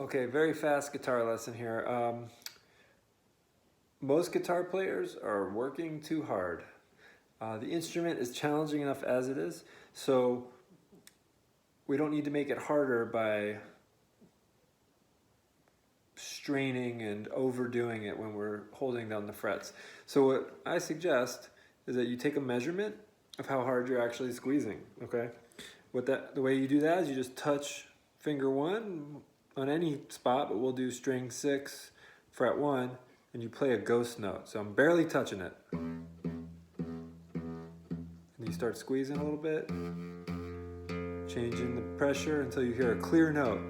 Okay, very fast guitar lesson here. Most guitar players are working too hard. The instrument is challenging enough as it is, so we don't need to make it harder by straining and overdoing it when we're holding down the frets. So what I suggest is that you take a measurement of how hard you're actually squeezing, okay? The way you do that is you just touch finger 1 on any spot, but we'll do string 6, fret 1, and you play a ghost note. So I'm barely touching it. And you start squeezing a little bit, changing the pressure until you hear a clear note.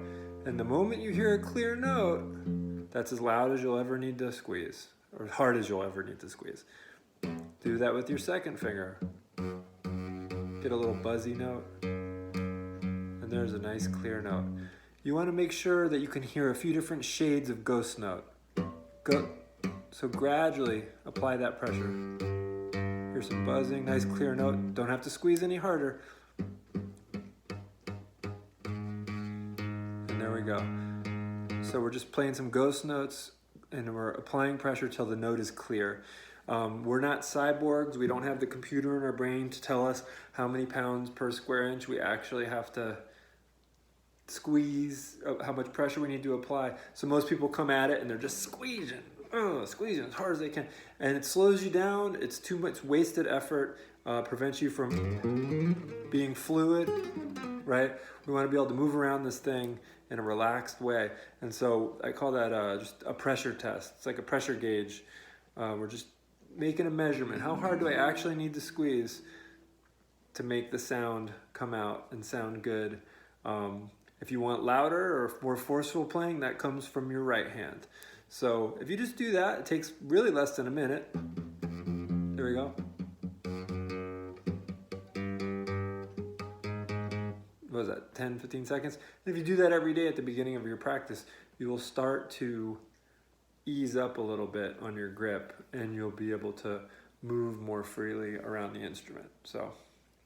And the moment you hear a clear note, that's as loud as you'll ever need to squeeze, or as hard as you'll ever need to squeeze. Do that with your second finger. Get a little buzzy note, and there's a nice clear note. You want to make sure that you can hear a few different shades of ghost note. So gradually apply that pressure. Here's some buzzing, nice clear note. Don't have to squeeze any harder. And there we go. So we're just playing some ghost notes and we're applying pressure till the note is clear. We're not cyborgs. We don't have the computer in our brain to tell us how many pounds per square inch we actually have to squeeze, how much pressure we need to apply. So most people come at it and they're just squeezing as hard as they can. And it slows you down. It's too much wasted effort, prevents you from being fluid, right? We want to be able to move around this thing in a relaxed way. And so I call that just a pressure test. It's like a pressure gauge. We're just making a measurement. How hard do I actually need to squeeze to make the sound come out and sound good? If you want louder or more forceful playing, that comes from your right hand. So if you just do that, it takes really less than a minute. There we go. What was that, 10, 15 seconds? And if you do that every day at the beginning of your practice, you will start to ease up a little bit on your grip and you'll be able to move more freely around the instrument. So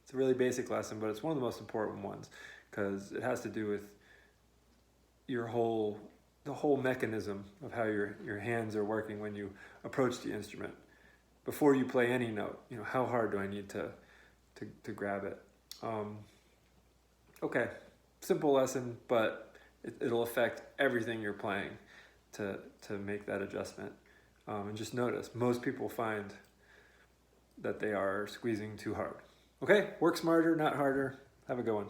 it's a really basic lesson, but it's one of the most important ones because it has to do with the whole mechanism of how your hands are working when you approach the instrument. Before you play any note, how hard do I need to grab it? Okay, simple lesson, but it'll affect everything you're playing to make that adjustment. And just notice, most people find that they are squeezing too hard. Okay, work smarter, not harder. Have a good one.